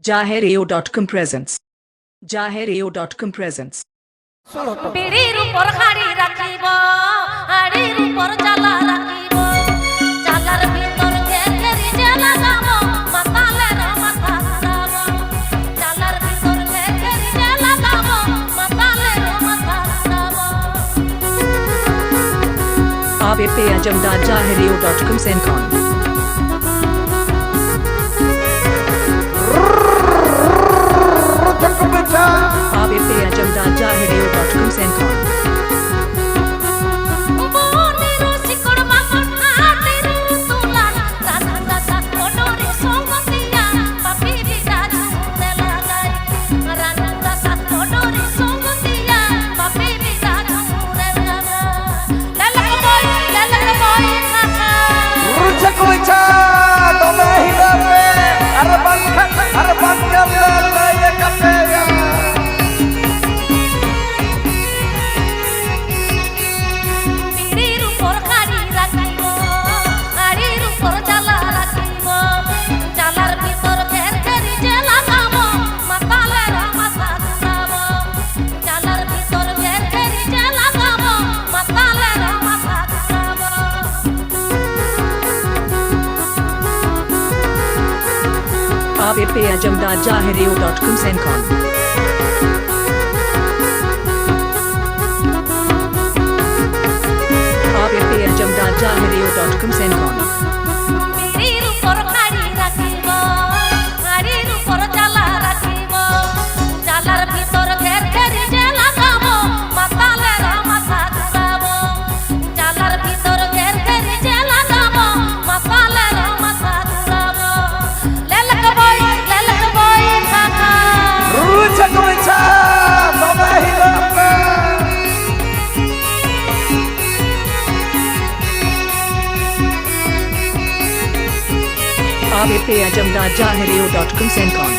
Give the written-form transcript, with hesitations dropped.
Jahereo.com presents. Jahereo.com presents. পিড়ির উপর হাড়ি রাখিব, হাড়ির উপর জ্বালা রাখিব, জ্বালার ভিতর ঘেরি যে লাগাব, মাতালের মাথা ঘুরাব, জ্বালার ভিতর ঘেরি যে লাগাব, মাতালের মাথা ঘুরাব। Jahereo.com Sencon. Jahereo.com Sencon. বনিরো শিকড় বাসন হাতির তুলান, রাধা দাসা কোডরে সঙ্গতিয়া, পাপিরি রাজু দেলা গাই, রাধা দাসা কোডরে সঙ্গতিয়া, পাপিরি রাজু দেলা গাই। লেলক বই খাখা, Rucha kuicha, tome hidape, arban kalle ye kape ya. পিড়ির উপর হাড়ি রাখিব, হাড়ির উপর জ্বালা রাখিব, জ্বালার ভিতর ঘেরি যে লাগাব, মাতালের মাথা ঘুরাব, জ্বালার ভিতর ঘেরি যে লাগাব, মাতালের মাথা ঘুরাব। Jahereo.com Sencon. Jahereo.com Sencon. পিড়ির উপর হাড়ি রাখিব, হাড়ির উপর জ্বালা রাখিব, জ্বালার ভিতর ঘেরি যে লাগাব, মাতালের মাথা ঘুরাব, জ্বালার ভিতর ঘেরি যে লাগাব, মাতালের মাথা ঘুরাব। লেলক বই খাখা, Rucha kuicha, tome hidape. Jahereo.com Sencon.